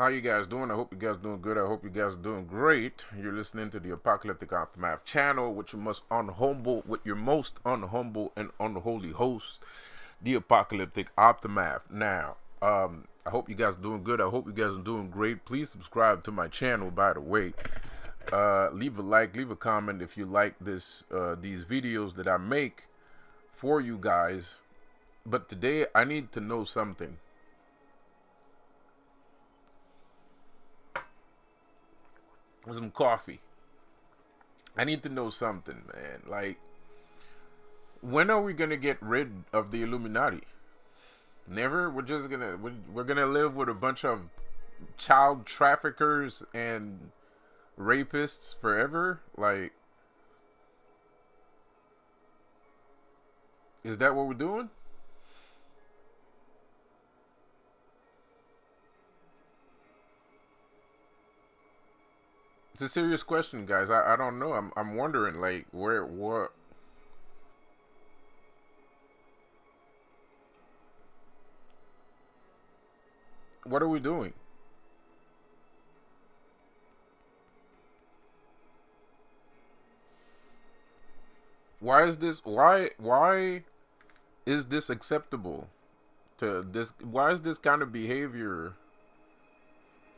How you guys doing? I hope you guys doing good. I hope you guys are doing great. You're listening to the Apocalyptic Aftermath channel, with your most unhumble and unholy host, the Apocalyptic Aftermath. Now, I hope you guys are doing good. I hope you guys are doing great. Please subscribe to my channel, by the way. Leave a like, leave a comment if you like these videos that I make for you guys. But today I need to know something. Some coffee. I need to know something, man. Like, when are we gonna get rid of the Illuminati? Never. We're gonna live with a bunch of child traffickers and rapists forever. Like, is that what we're doing? It's a serious question, guys. I don't know. I'm wondering, like, what are we doing? Why is this acceptable to this? Why is this kind of behavior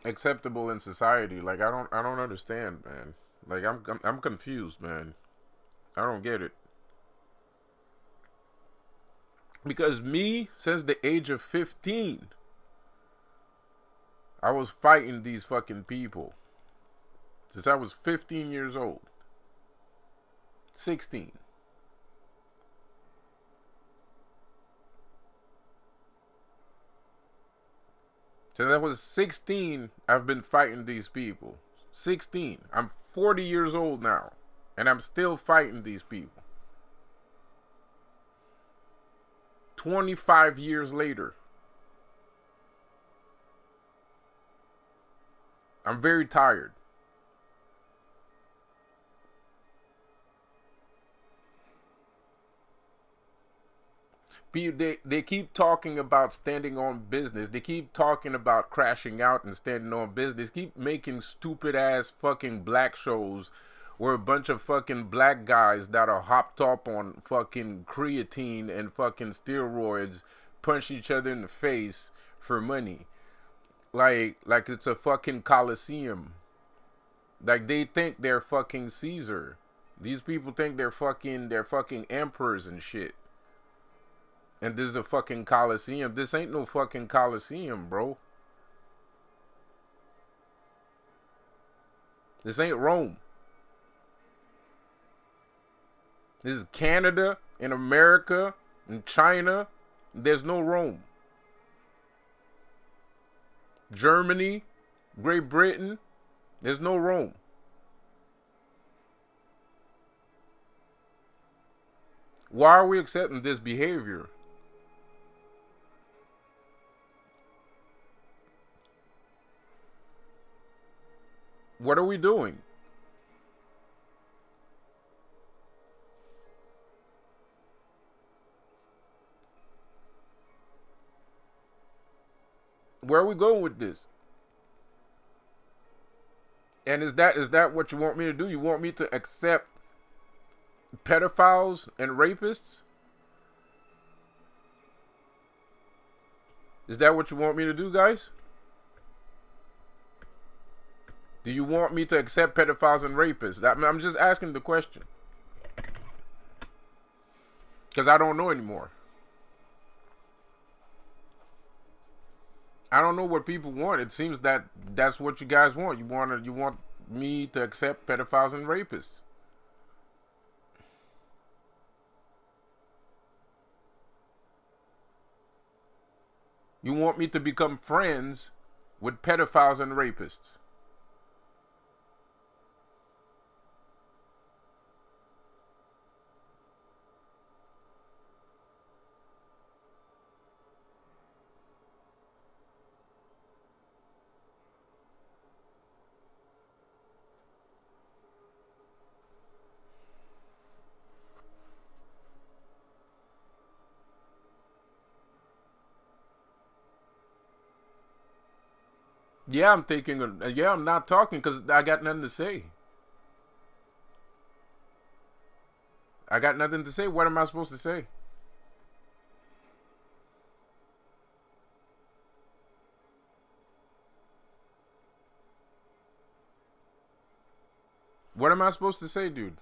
acceptable in society? Like, I don't understand, man. Like, I'm confused, man. I don't get it. Because me, since the age of 15, I was fighting these fucking people since I was 15 years old. 16. Since I was 16, I've been fighting these people. 16. I'm 40 years old now, and I'm still fighting these people. 25 years later. I'm very tired. They keep talking about standing on business. They keep talking about crashing out and standing on business. Keep making stupid ass fucking black shows where a bunch of fucking black guys that are hopped up on fucking creatine and fucking steroids punch each other in the face for money. Like it's a fucking coliseum. Like, they think they're fucking Caesar. These people think they're fucking emperors and shit. And this is a fucking coliseum. This ain't no fucking coliseum, bro. This ain't Rome. This is Canada and America and China. There's no Rome. Germany, Great Britain, there's no Rome. Why are we accepting this behavior? What are we doing? Where are we going with this? And is that what you want me to do? You want me to accept pedophiles and rapists? Is that what you want me to do, guys? Do you want me to accept pedophiles and rapists? I'm just asking the question. Because I don't know anymore. I don't know what people want. It seems that that's what you guys want. You want me to accept pedophiles and rapists. You want me to become friends with pedophiles and rapists. Yeah, I'm thinking. Yeah, I'm not talking because I got nothing to say. I got nothing to say. What am I supposed to say? What am I supposed to say, dude?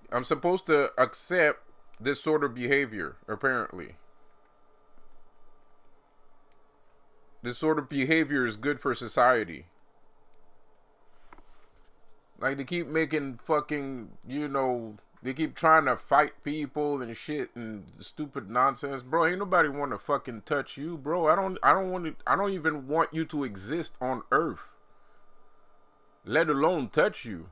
I'm supposed to accept this sort of behavior, apparently. This sort of behavior is good for society. Like, they keep making fucking, they keep trying to fight people and shit and stupid nonsense. Bro, ain't nobody want to fucking touch you, bro. I don't even want you to exist on Earth. Let alone touch you.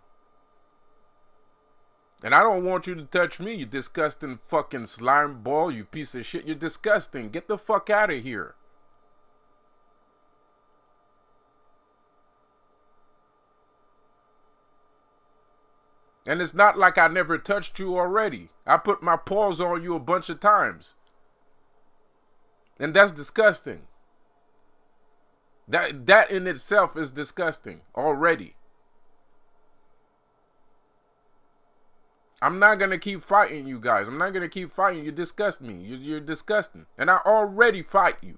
And I don't want you to touch me, you disgusting fucking slime ball, you piece of shit. You're disgusting. Get the fuck out of here. And it's not like I never touched you already. I put my paws on you a bunch of times. And that's disgusting. That in itself is disgusting already. I'm not going to keep fighting you guys. I'm not going to keep fighting you. You disgust me. You're disgusting. And I already fight you.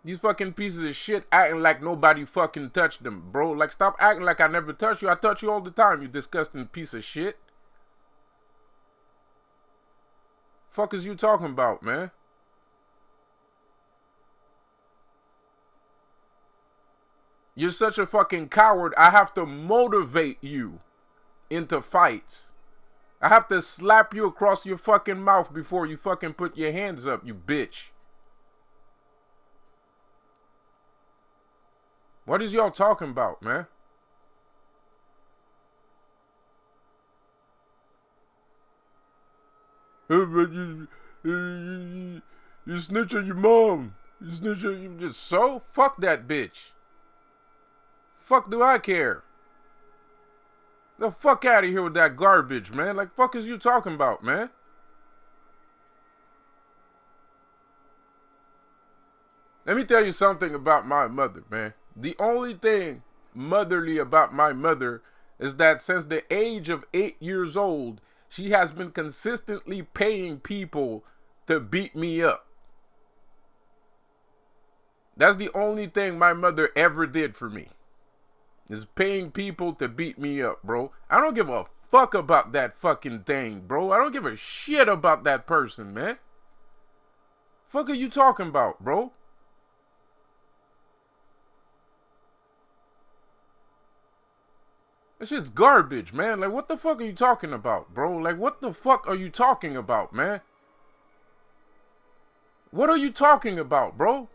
These fucking pieces of shit acting like nobody fucking touched them, bro. Like, stop acting like I never touched you. I touch you all the time, you disgusting piece of shit. Fuck is you talking about, man? You're such a fucking coward. I have to motivate you into fights. I have to slap you across your fucking mouth before you fucking put your hands up, you bitch. What is y'all talking about, man? You snitch on your mom. You snitch on you. Just so? Fuck that bitch. Fuck do I care? The fuck out of here with that garbage, man. Like, fuck is you talking about, man? Let me tell you something about my mother, man. The only thing motherly about my mother is that since the age of 8 years old, she has been consistently paying people to beat me up. That's the only thing my mother ever did for me. Is paying people to beat me up, bro. I don't give a fuck about that fucking thing, bro. I don't give a shit about that person, man. Fuck are you talking about, bro? That shit's garbage, man. Like, what the fuck are you talking about, bro? Like, what the fuck are you talking about, man? What are you talking about, bro?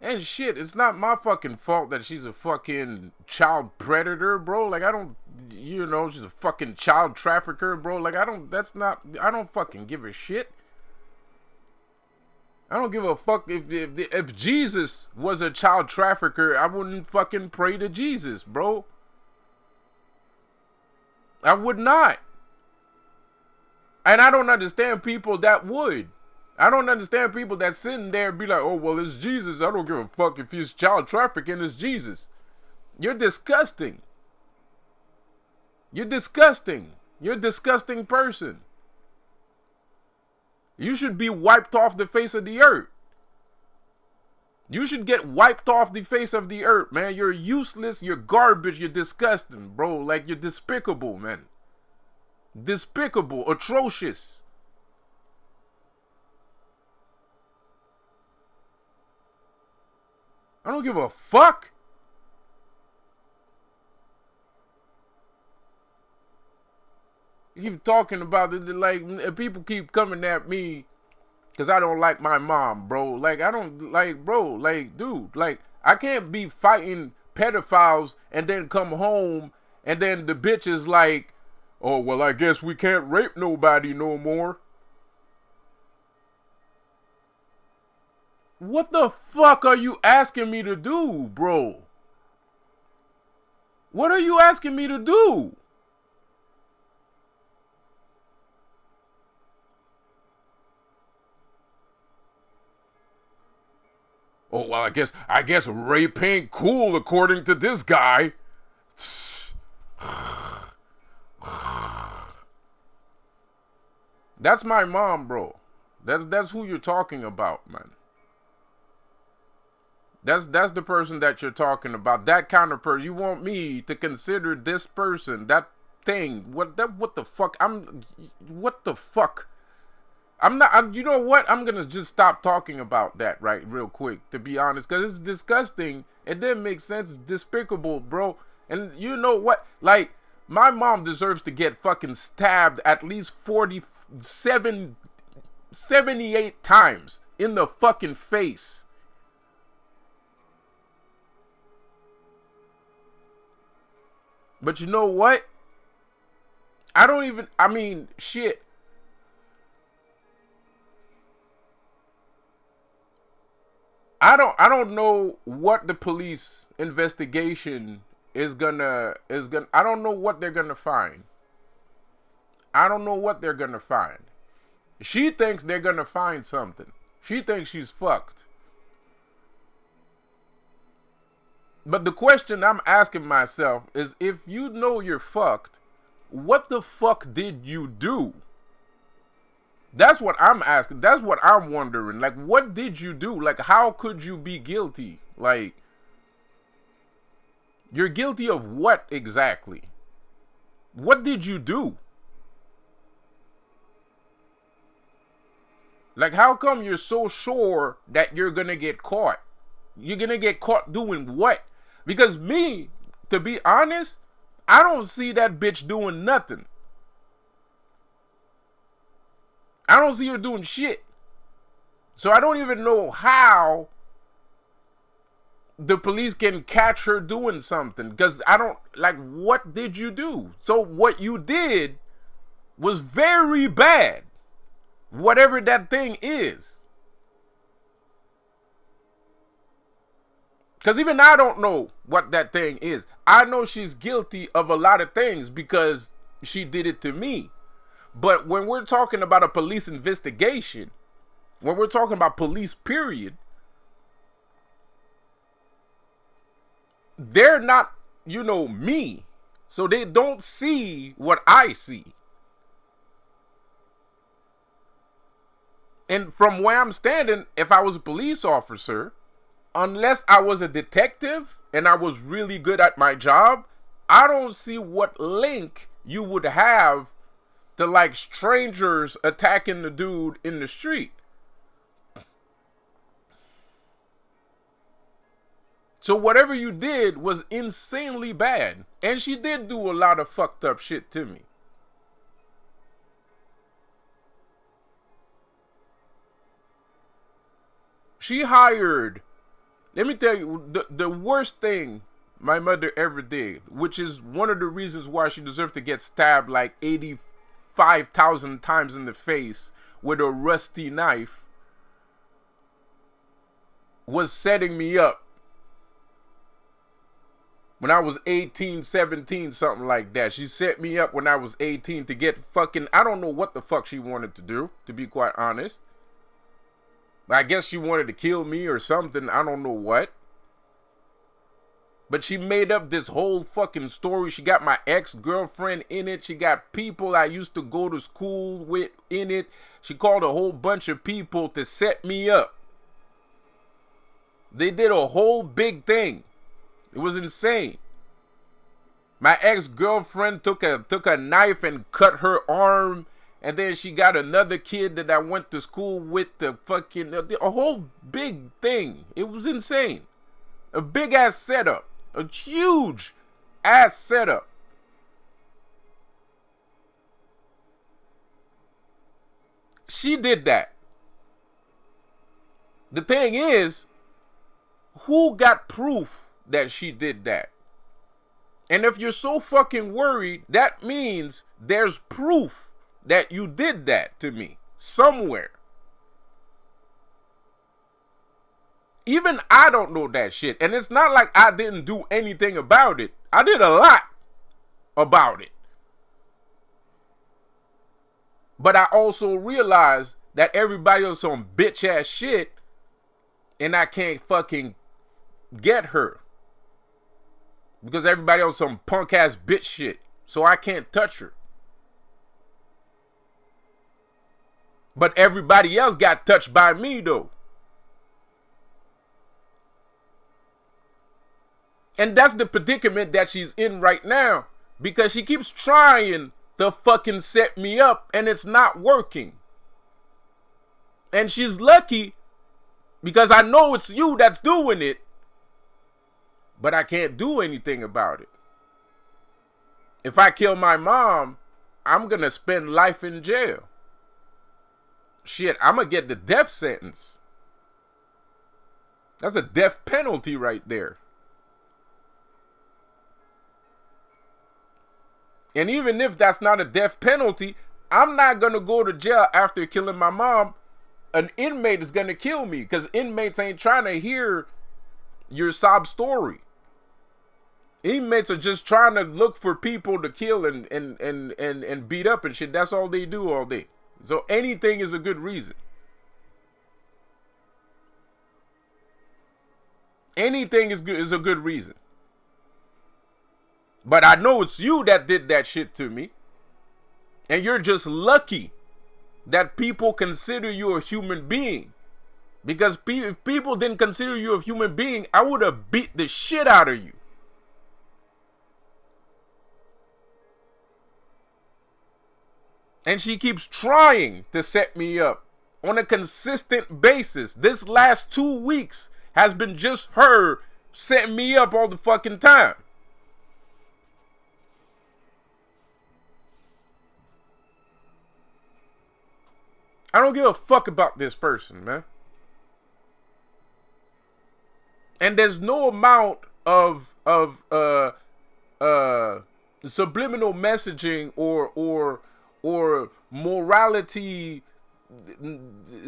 And shit, it's not my fucking fault that she's a fucking child predator, bro. Like, I don't, she's a fucking child trafficker, bro. Like, I don't fucking give a shit. I don't give a fuck if Jesus was a child trafficker, I wouldn't fucking pray to Jesus, bro. I would not. And I don't understand people that would. I don't understand people that sitting there and be like, oh, well, it's Jesus. I don't give a fuck if he's child trafficking, it's Jesus. You're disgusting. You're disgusting. You're a disgusting person. You should be wiped off the face of the earth. You should get wiped off the face of the earth, man. You're useless. You're garbage. You're disgusting, bro. Like, you're despicable, man. Despicable. Atrocious. I don't give a fuck. You keep talking about it, like, people keep coming at me because I don't like my mom, bro. Like, I don't, like, bro, like, dude, like, I can't be fighting pedophiles and then come home and then the bitch is like, Oh, well, I guess we can't rape nobody no more. What the fuck are you asking me to do, bro? What are you asking me to do? Oh, well, I guess rape ain't cool according to this guy. That's my mom, bro. That's who you're talking about, man. That's the person that you're talking about. That kind of person. You want me to consider this person, that thing? What the fuck? What the fuck? I'm not. You know what? I'm gonna just stop talking about that right real quick. To be honest, because it's disgusting. It didn't make sense. It's despicable, bro. And you know what? Like, my mom deserves to get fucking stabbed at least 47, 78 times in the fucking face. But you know what? I mean, shit. I don't know what the police investigation is gonna I don't know what they're gonna find. I don't know what they're gonna find. She thinks they're gonna find something. She thinks she's fucked. But the question I'm asking myself is, if you know you're fucked, what the fuck did you do? That's what I'm asking. That's what I'm wondering. Like, what did you do? Like, how could you be guilty? Like, you're guilty of what exactly? What did you do? Like, how come you're so sure that you're gonna get caught? You're gonna get caught doing what? Because me, to be honest, I don't see that bitch doing nothing. I don't see her doing shit. So I don't even know how the police can catch her doing something. Because I don't, like, what did you do? So what you did was very bad. Whatever that thing is. Because even I don't know what that thing is. I know she's guilty of a lot of things because she did it to me. But when we're talking about a police investigation, when we're talking about police, period, they're not, me. So they don't see what I see. And from where I'm standing, if I was a police officer, unless I was a detective and I was really good at my job, I don't see what link you would have to, like, strangers attacking the dude in the street. So whatever you did was insanely bad. And she did do a lot of fucked up shit to me. She hired, let me tell you, the worst thing my mother ever did, which is one of the reasons why she deserved to get stabbed like 85,000 times in the face with a rusty knife, was setting me up. When I was 18, 17, something like that. She set me up when I was 18 to get fucking, I don't know what the fuck she wanted to do, to be quite honest. I guess she wanted to kill me or something. I don't know what. But she made up this whole fucking story. She got my ex-girlfriend in it. She got people I used to go to school with in it. She called a whole bunch of people to set me up. They did a whole big thing. It was insane. My ex-girlfriend took a knife and cut her arm. And then she got another kid that I went to school with, the fucking, a whole big thing. It was insane. A big ass setup. A huge ass setup. She did that. The thing is, who got proof that she did that? And if you're so fucking worried, that means there's proof that you did that to me somewhere. Even I don't know that shit. And it's not like I didn't do anything about it. I did a lot about it. But I also realized that everybody else on bitch ass shit and I can't fucking get her. Because everybody else on punk ass bitch shit. So I can't touch her. But everybody else got touched by me though. And that's the predicament that she's in right now. Because she keeps trying to fucking set me up and it's not working. And she's lucky because I know it's you that's doing it. But I can't do anything about it. If I kill my mom, I'm gonna spend life in jail. Shit, I'm gonna get the death sentence. That's a death penalty right there. And even if that's not a death penalty, I'm not gonna go to jail after killing my mom. An inmate is gonna kill me because inmates ain't trying to hear your sob story. Inmates are just trying to look for people to kill and beat up and shit. That's all they do all day. So anything is a good reason. Anything is a good reason. But I know it's you that did that shit to me. And you're just lucky that people consider you a human being. Because if people didn't consider you a human being, I would have beat the shit out of you. And she keeps trying to set me up on a consistent basis. This last 2 weeks has been just her setting me up all the fucking time. I don't give a fuck about this person, man. And there's no amount of subliminal messaging or morality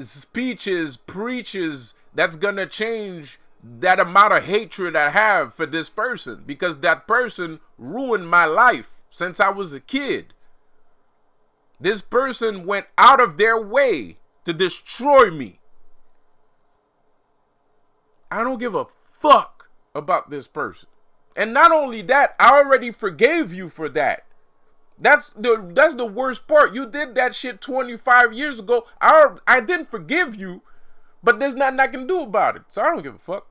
speeches, preaches that's gonna change that amount of hatred I have for this person, because that person ruined my life since I was a kid. This person went out of their way to destroy me. I don't give a fuck about this person. And not only that, I already forgave you for that. That's the worst part. You did that shit 25 years ago. I didn't forgive you, but there's nothing I can do about it. So I don't give a fuck.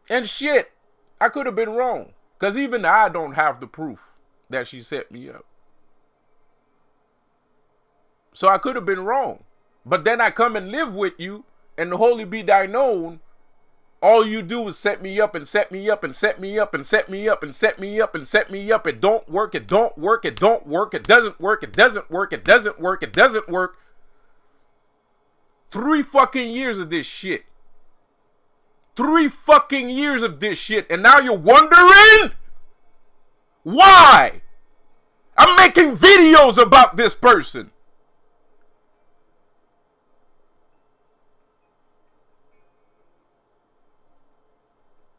And shit, I could have been wrong. Because even I don't have the proof that she set me up. So I could have been wrong. But then I come and live with you, and the holy be thy known, all you do is set me up and set me up and set me up and set me up and set me up and set me up. It don't work, it don't work, it don't work, it doesn't work, it doesn't work, it doesn't work, it doesn't work. 3 fucking years of this shit. 3 fucking years of this shit. And now you're wondering why I'm making videos about this person.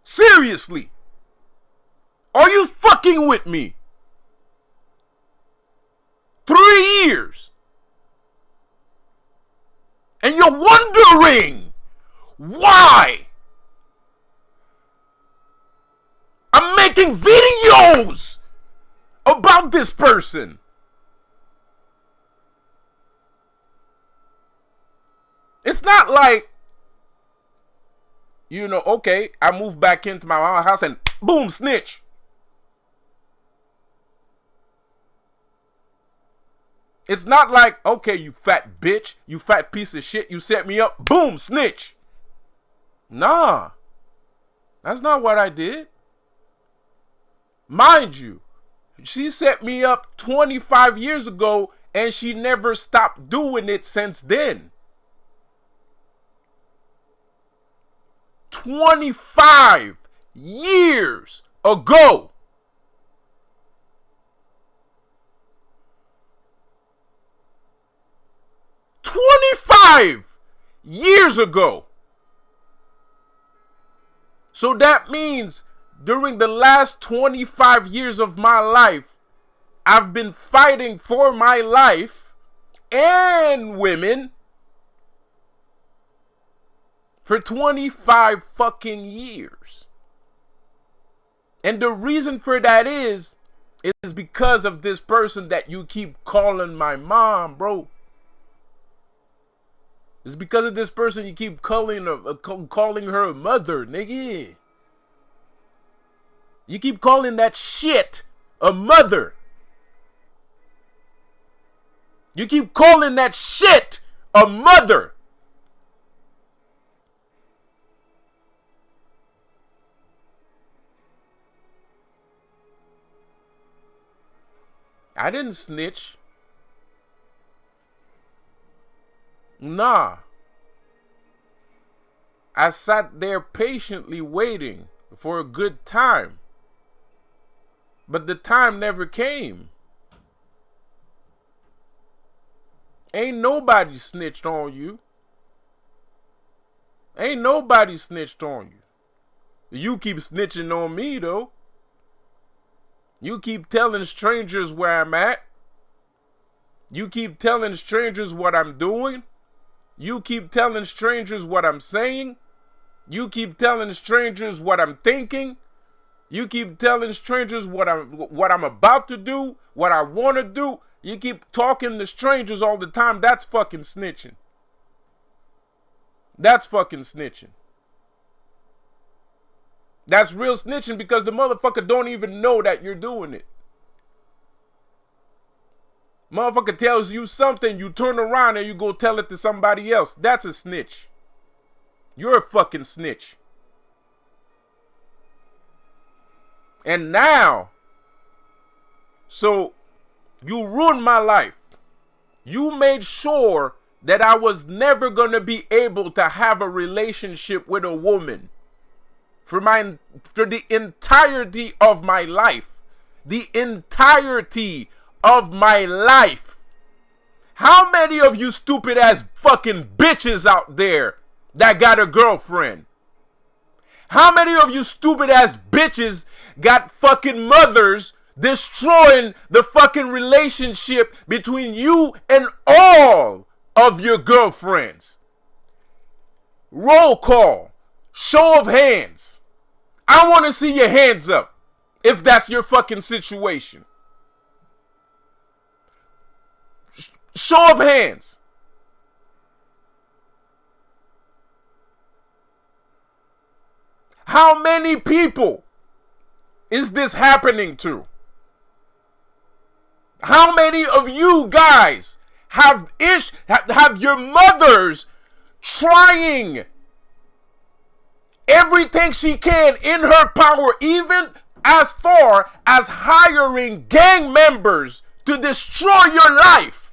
Seriously. Are you fucking with me? 3 years. And you're wondering why I'm making videos about this person. It's not like, you know, okay, I moved back into my mama's house and boom, snitch. It's not like, okay, you fat bitch, you fat piece of shit, you set me up, boom, snitch. Nah, that's not what I did. Mind you, she set me up 25 years ago and she never stopped doing it since then. 25 years ago. 25 years ago. So that means during the last 25 years of my life, I've been fighting for my life and women for 25 fucking years. And the reason for that is because of this person that you keep calling my mom, bro. It's because of this person you keep calling her a mother, nigga. You keep calling that shit a mother. You keep calling that shit a mother. I didn't snitch. Nah. I sat there patiently waiting for a good time. But the time never came. Ain't nobody snitched on you. Ain't nobody snitched on you. You keep snitching on me, though. You keep telling strangers where I'm at. You keep telling strangers what I'm doing. You keep telling strangers what I'm saying. You keep telling strangers what I'm thinking. You keep telling strangers what I'm about to do, what I want to do. You keep talking to strangers all the time. That's fucking snitching. That's fucking snitching. That's real snitching because the motherfucker don't even know that you're doing it. Motherfucker tells you something, you turn around and you go tell it to somebody else. That's a snitch. You're a fucking snitch. And now, so you ruined my life. You made sure that I was never going to be able to have a relationship with a woman for the entirety of my life. The entirety of my life. How many of you stupid ass fucking bitches out there that got a girlfriend? How many of you stupid ass bitches got fucking mothers destroying the fucking relationship between you and all of your girlfriends? Roll call. Show of hands. I want to see your hands up if that's your fucking situation. Show of hands. How many people is this happening to? How many of you guys have your mothers trying everything she can in her power, even as far as hiring gang members to destroy your life?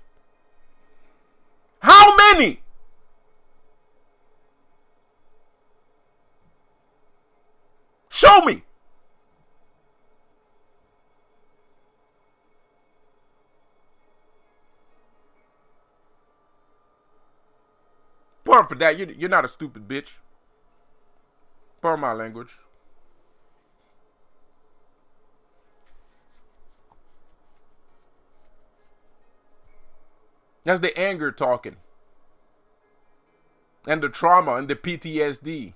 How many? Show me. Pardon for that. You're not a stupid bitch. Pardon my language. That's the anger talking. And the trauma and the PTSD.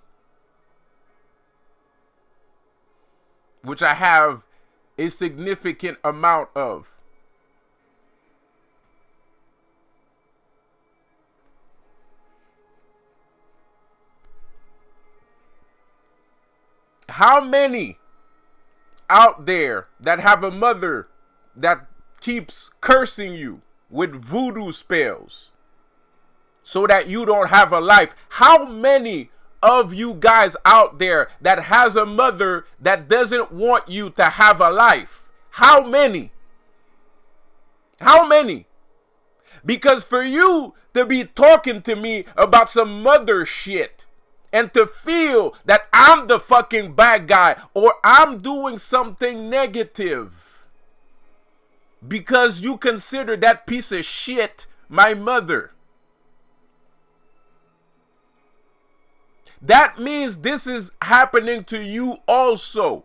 Which I have a significant amount of. How many out there that have a mother that keeps cursing you with voodoo spells so that you don't have a life? How many of you guys out there that has a mother that doesn't want you to have a life? How many? How many? Because for you to be talking to me about some mother shit and to feel that I'm the fucking bad guy or I'm doing something negative because you consider that piece of shit my mother. That means this is happening to you also.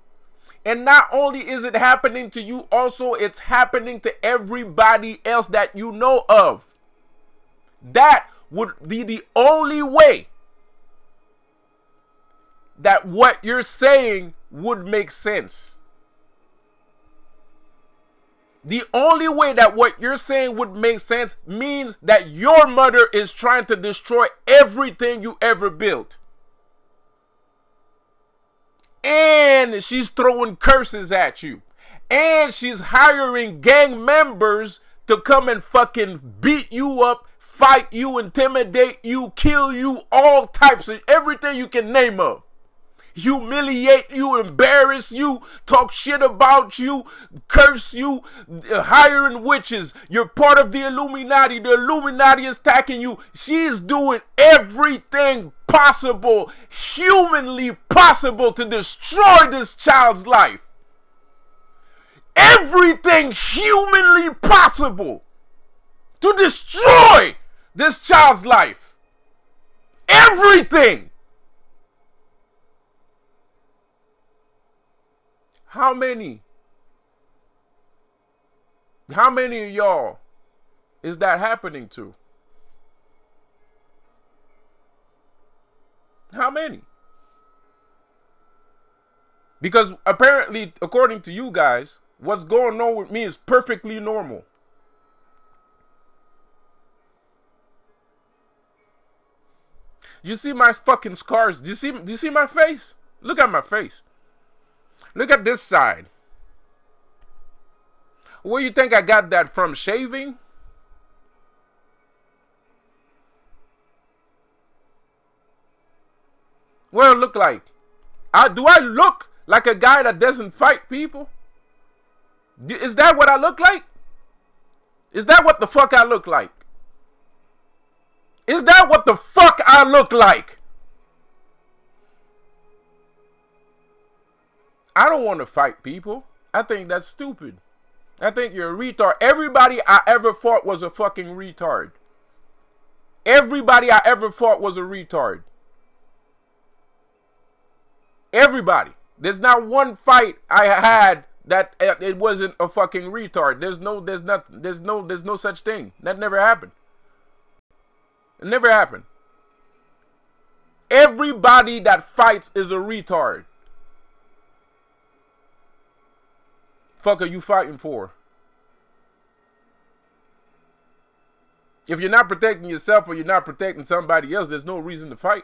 And not only is it happening to you also, it's happening to everybody else that you know of. That would be the only way that what you're saying would make sense. The only way that what you're saying would make sense means that your mother is trying to destroy everything you ever built. And she's throwing curses at you. And she's hiring gang members to come and fucking beat you up, fight you, intimidate you, kill you, all types of everything you can name of. Humiliate you, embarrass you, talk shit about you, curse you, hiring witches. You're part of the Illuminati. The Illuminati is attacking you. She's doing everything possible, humanly possible, to destroy this child's life. Everything humanly possible to destroy this child's life. Everything. How many of y'all is that happening to? How many? Because apparently, according to you guys, what's going on with me is perfectly normal. You see my fucking scars? Do you see my face? Look at my face. Look at this side. Where you think I got that from? Shaving? What do I look like? Do I look like a guy that doesn't fight people? Is that what I look like? Is that what the fuck I look like? Is that what the fuck I look like? I don't want to fight people. I think that's stupid. I think you're a retard. Everybody I ever fought was a fucking retard. Everybody I ever fought was a retard. Everybody. There's not one fight I had that it wasn't a fucking retard. There's no such thing. That never happened. It never happened. Everybody that fights is a retard. Fuck are you fighting for? If you're not protecting yourself or you're not protecting somebody else, there's no reason to fight.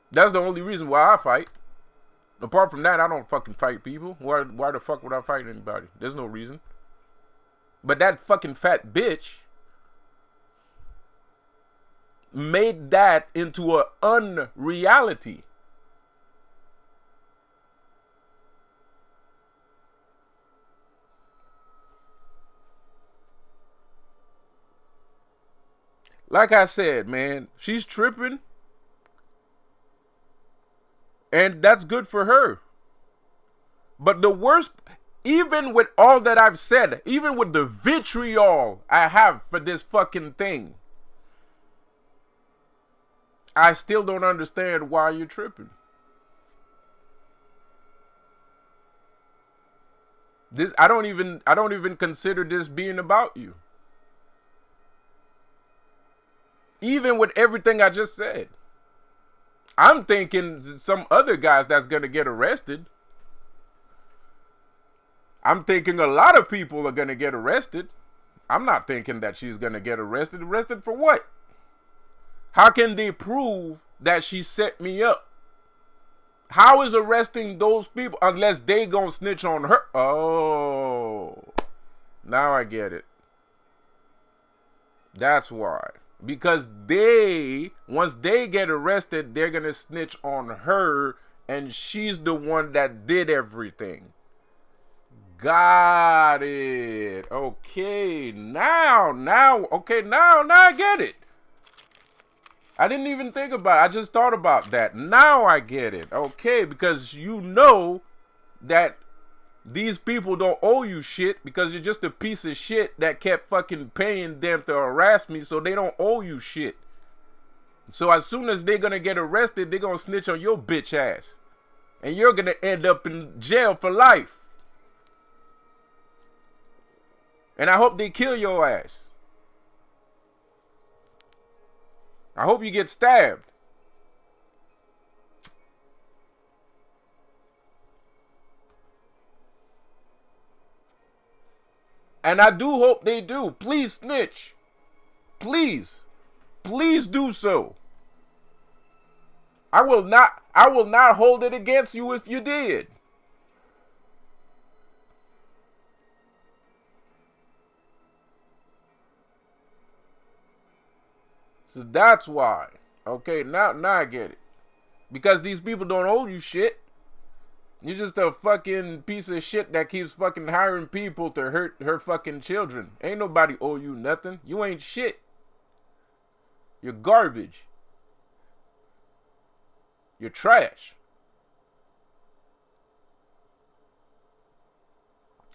That's the only reason why I fight. Apart from that, I don't fucking fight people. Why the fuck would I fight anybody? There's no reason. But that fucking fat bitch made that into an unreality. Like I said, man, she's tripping. And that's good for her. But the worst, even with all that I've said, even with the vitriol I have for this fucking thing, I still don't understand why you're tripping. I don't even consider this being about you. Even with everything I just said. I'm thinking some other guys that's going to get arrested. I'm thinking a lot of people are going to get arrested. I'm not thinking that she's going to get arrested. Arrested for what? How can they prove that she set me up? How is arresting those people unless they gonna snitch on her? Oh, now I get it. That's why. Because once they get arrested, they're gonna snitch on her, and she's the one that did everything. Got it. Okay, now I get it. I didn't even think about it. I just thought about that. Now I get it. Okay, because you know that these people don't owe you shit because you're just a piece of shit that kept fucking paying them to harass me, so they don't owe you shit. So as soon as they're gonna get arrested, they're gonna snitch on your bitch ass. And you're gonna end up in jail for life. And I hope they kill your ass. I hope you get stabbed. And I do hope they do. Please snitch. Please. Please do so. I will not hold it against you if you did. So that's why. Okay, now I get it. Because these people don't owe you shit. You're just a fucking piece of shit that keeps fucking hiring people to hurt her fucking children. Ain't nobody owe you nothing. You ain't shit. You're garbage. You're trash.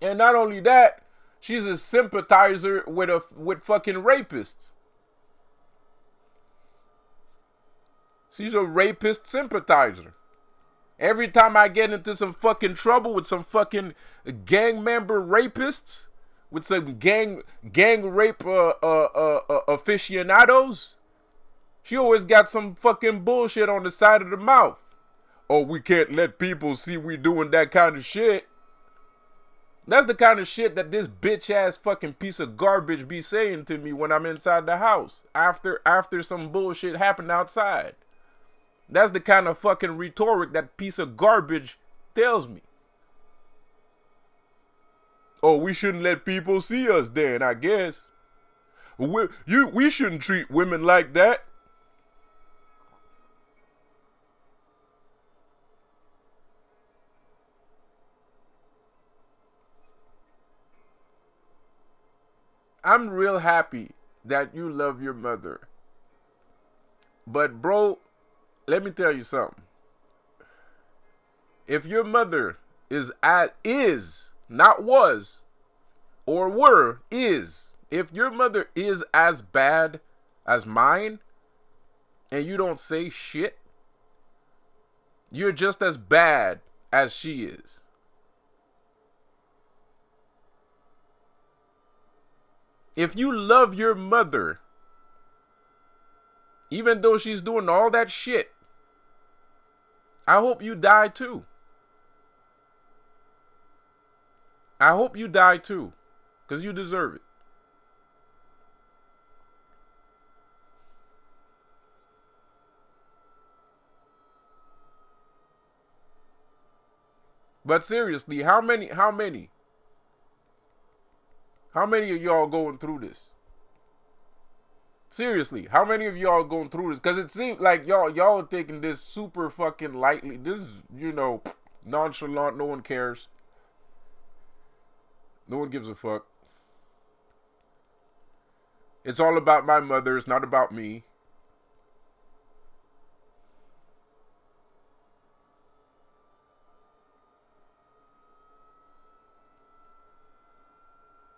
And not only that, she's a sympathizer with fucking rapists. She's a rapist sympathizer. Every time I get into some fucking trouble with some fucking gang member rapists, with some gang rape aficionados, she always got some fucking bullshit on the side of the mouth. Oh, we can't let people see we doing that kind of shit. That's the kind of shit that this bitch ass fucking piece of garbage be saying to me when I'm inside the house after some bullshit happened outside. That's the kind of fucking rhetoric that piece of garbage tells me. Oh, we shouldn't let people see us then, I guess. We shouldn't treat women like that. I'm real happy that you love your mother. But bro, let me tell you something. If your mother is not was or were is, if your mother is as bad as mine and you don't say shit, you're just as bad as she is. If you love your mother, even though she's doing all that shit, I hope you die too. I hope you die too, because you deserve it. But seriously, how many of y'all going through this? Seriously, how many of y'all going through this? Because it seems like y'all are taking this super fucking lightly. This is, nonchalant. No one cares. No one gives a fuck. It's all about my mother. It's not about me.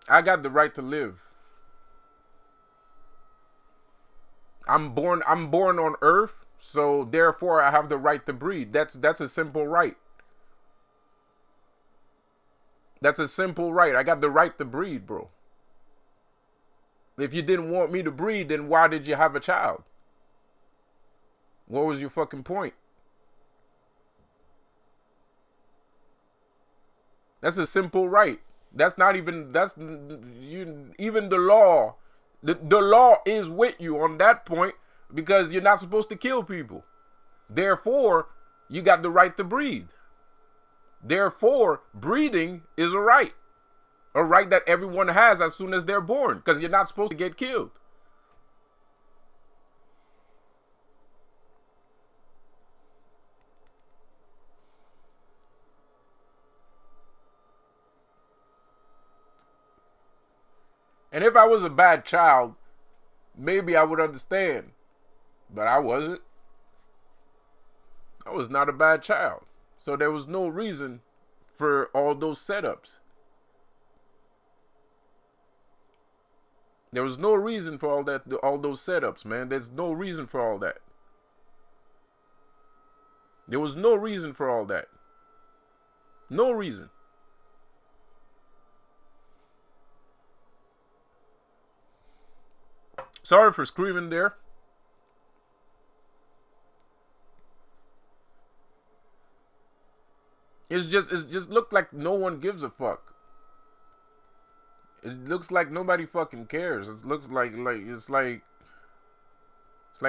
I got the right to live. I'm born on Earth, so therefore I have the right to breed. That's a simple right. That's a simple right. I got the right to breed, bro. If you didn't want me to breed, then why did you have a child? What was your fucking point? That's a simple right. That's not even, even the law. The law is with you on that point because you're not supposed to kill people. Therefore, you got the right to breed. Therefore, breeding is a right that everyone has as soon as they're born because you're not supposed to get killed. And if I was a bad child, maybe I would understand. But I wasn't. I was not a bad child. So there was no reason for all those setups. There was no reason for all those setups, man. There's no reason for all that. There was no reason for all that. No reason. Sorry for screaming there. It just looked like no one gives a fuck. It looks like nobody fucking cares. It looks like it's like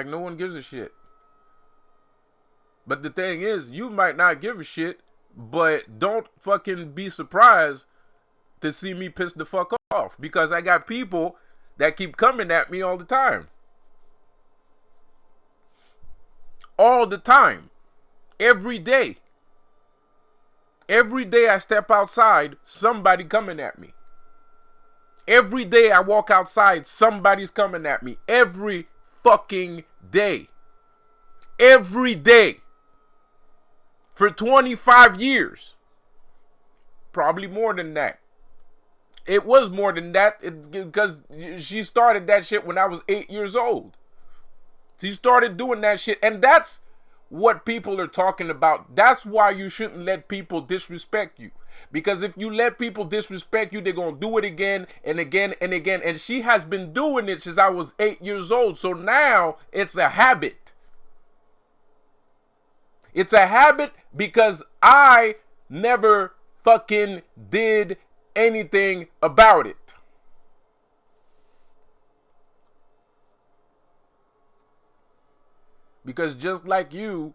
no one gives a shit. But the thing is, you might not give a shit, but don't fucking be surprised to see me piss the fuck off, because I got people that keep coming at me all the time. All the time. Every day. Every day I step outside, somebody coming at me. Every day I walk outside, somebody's coming at me. Every fucking day. Every day. For 25 years. Probably more than that. It was more than that, because she started that shit when I was 8 years old. She started doing that shit, and that's what people are talking about. That's why you shouldn't let people disrespect you. Because if you let people disrespect you, they're going to do it again and again and again. And she has been doing it since I was 8 years old. So now it's a habit. It's a habit because I never fucking did anything about it. Because just like you,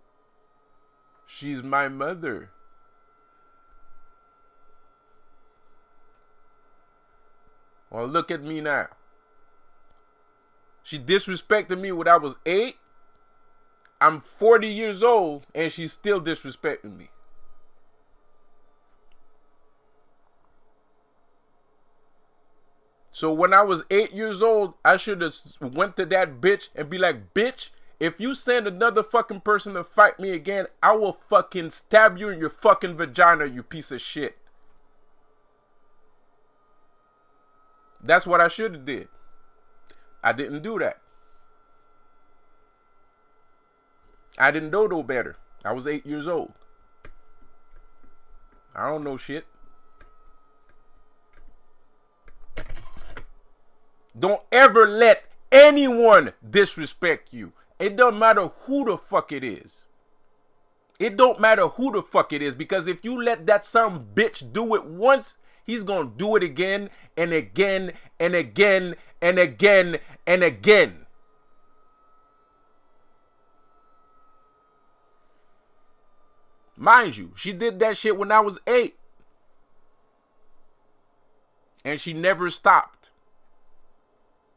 she's my mother. Well, look at me now. She disrespected me when I was 8. I'm 40 years old and she's still disrespecting me. So when I was 8 years old, I should have went to that bitch and be like, bitch, if you send another fucking person to fight me again, I will fucking stab you in your fucking vagina, you piece of shit. That's what I should have did. I didn't do that. I didn't know no better. I was 8 years old. I don't know shit. Don't ever let anyone disrespect you. It doesn't matter who the fuck it is. It don't matter who the fuck it is, because if you let that some bitch do it once, he's gonna do it again and again and again and again and again. Mind you, she did that shit when I was 8. And she never stopped.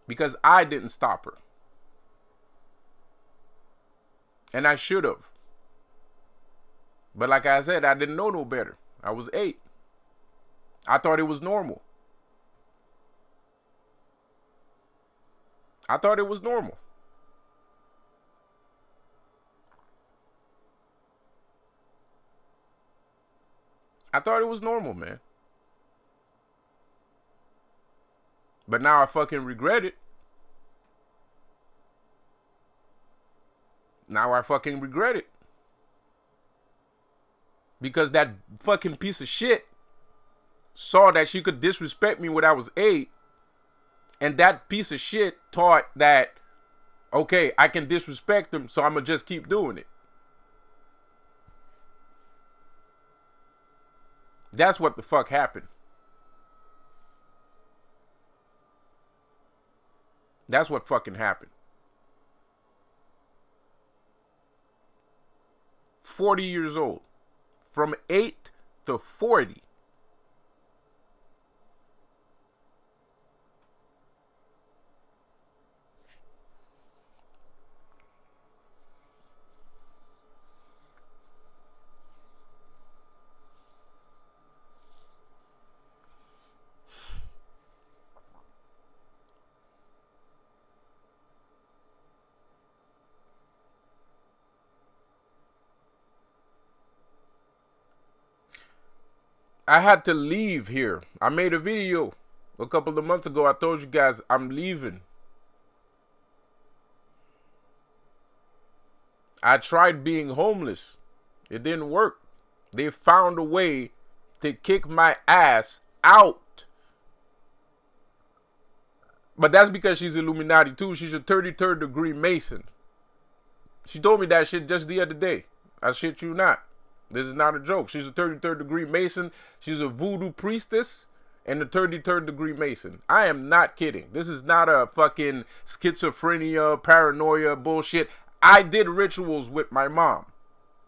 Because I didn't stop her. And I should have. But like I said, I didn't know no better. I was 8. I thought it was normal. I thought it was normal. I thought it was normal, man. But now I fucking regret it. Now I fucking regret it. Because that fucking piece of shit saw that she could disrespect me when I was 8. And that piece of shit thought that, okay, I can disrespect them, so I'm going to just keep doing it. That's what the fuck happened. That's what fucking happened. 40 years old. From 8 to 40. I had to leave here. I made a video a couple of months ago. I told you guys I'm leaving. I tried being homeless. It didn't work. They found a way to kick my ass out. But that's because she's Illuminati too. She's a 33rd degree Mason. She told me that shit just the other day. I shit you not. This is not a joke. She's a 33rd degree Mason. She's a voodoo priestess and a 33rd degree Mason. I am not kidding. This is not a fucking schizophrenia, paranoia bullshit. I did rituals with my mom.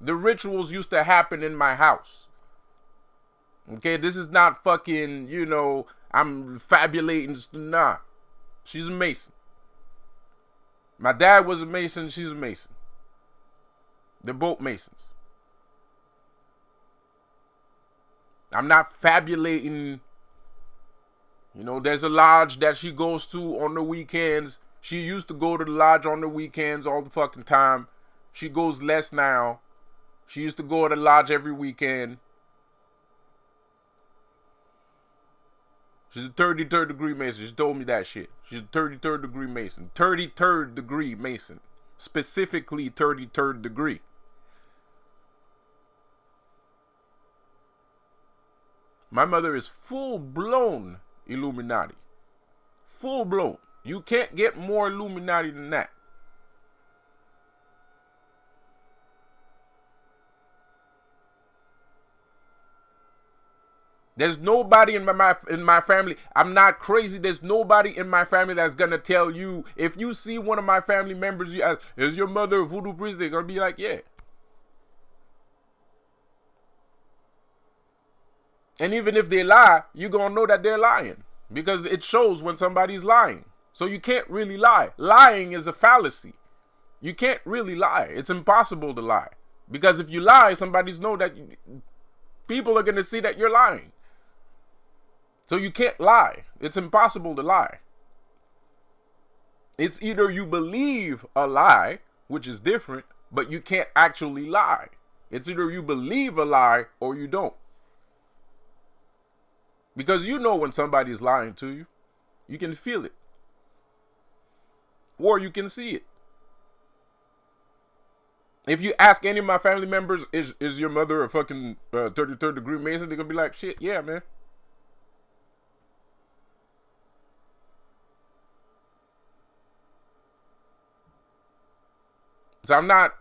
The rituals used to happen in my house. Okay, this is not fucking, you know, I'm fabulating. Nah, she's a Mason. My dad was a Mason. She's a Mason. They're both Masons. I'm not fabulating. You know, there's a lodge that she goes to on the weekends. She used to go to the lodge on the weekends all the fucking time. She goes less now. She used to go to the lodge every weekend. She's a 33rd degree Mason. She told me that shit. She's a 33rd degree Mason. 33rd degree Mason. Specifically 33rd degree. My mother is full-blown Illuminati. Full-blown. You can't get more Illuminati than that. There's nobody in my family. I'm not crazy. There's nobody in my family that's gonna tell you. If you see one of my family members, you ask, "Is your mother a voodoo priest?" They're gonna be like, "Yeah." And even if they lie, you're gonna know that they're lying because it shows when somebody's lying. So you can't really lie. Lying is a fallacy. You can't really lie. It's impossible to lie because if you lie, somebody's know that people are gonna see that you're lying. So you can't lie. It's impossible to lie. It's either you believe a lie, which is different, but you can't actually lie. It's either you believe a lie or you don't. Because you know when somebody's lying to you. You can feel it. Or you can see it. If you ask any of my family members, is your mother a fucking 33rd degree Mason? They're going to be like, shit, yeah, man. So I'm not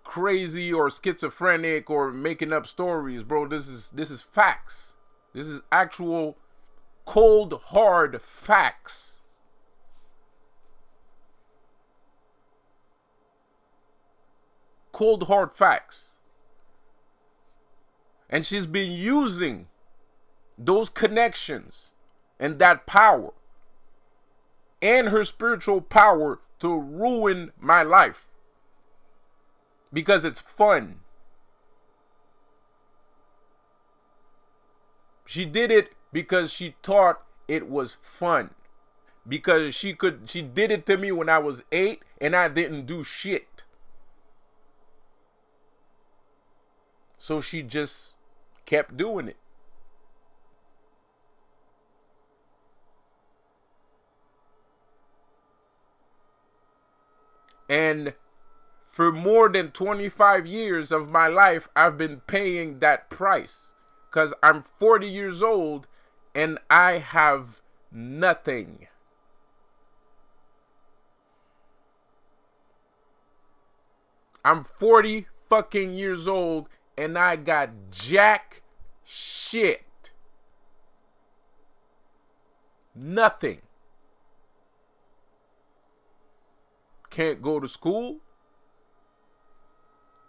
crazy or schizophrenic or making up stories, bro. This is facts. This is actual cold, hard facts. Cold, hard facts. And she's been using those connections and that power and her spiritual power to ruin my life. Because it's fun. She did it because she thought it was fun. Because she did it to me when I was 8 and I didn't do shit. So she just kept doing it. And for more than 25 years of my life, I've been paying that price. Because I'm 40 years old and I have nothing. I'm 40 fucking years old and I got jack shit. Nothing. Can't go to school.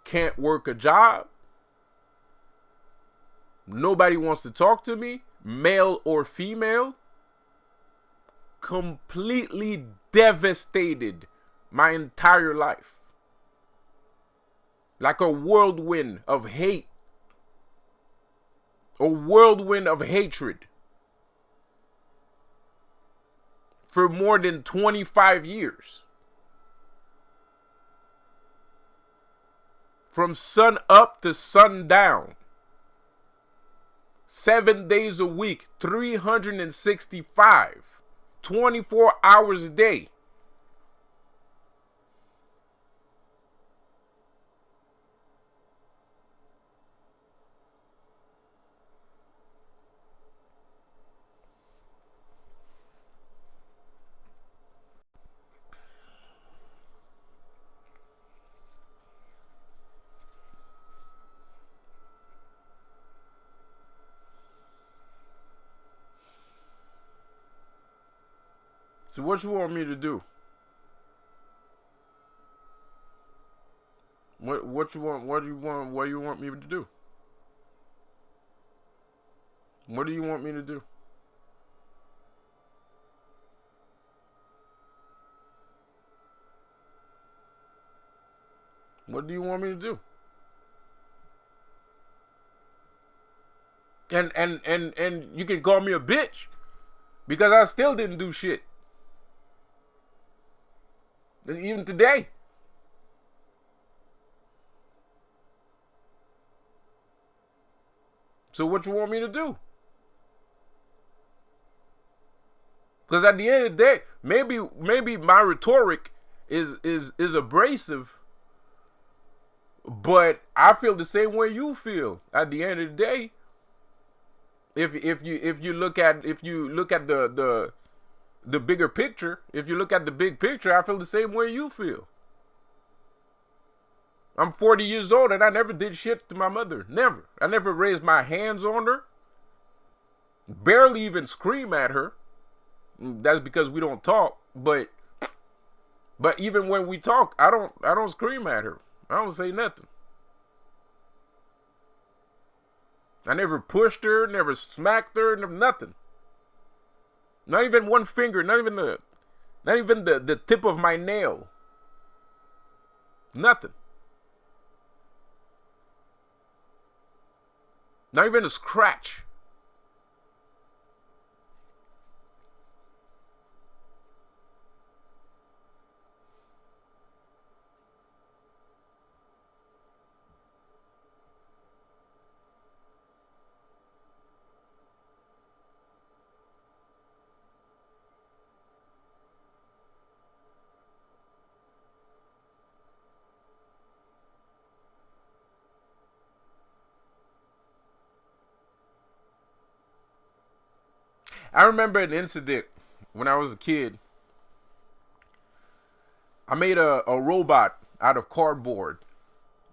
Can't work a job. Nobody wants to talk to me, male or female. Completely devastated my entire life. Like a whirlwind of hate. A whirlwind of hatred. For more than 25 years. From sun up to sun down. 7 days a week, 365, 24 hours a day. So what you want me to do? What you want? What do you want? What do you want me to do? What do you want me to do? What do you want me to do? And you can call me a bitch because I still didn't do shit. Even today. So what you want me to do? Because at the end of the day, maybe my rhetoric is abrasive, but I feel the same way you feel. At the end of the day, if you look at the bigger picture, if you look at the big picture, I feel the same way you feel. I'm 40 years old and I never did shit to my mother. Never. I never raised my hands on her. Barely even scream at her. That's because we don't talk. But even when we talk, I don't scream at her. I don't say nothing. I never pushed her, never smacked her, never nothing. Not even one finger, not even the tip of my nail. Nothing. Not even a scratch. I remember an incident when I was a kid. I made a robot out of cardboard.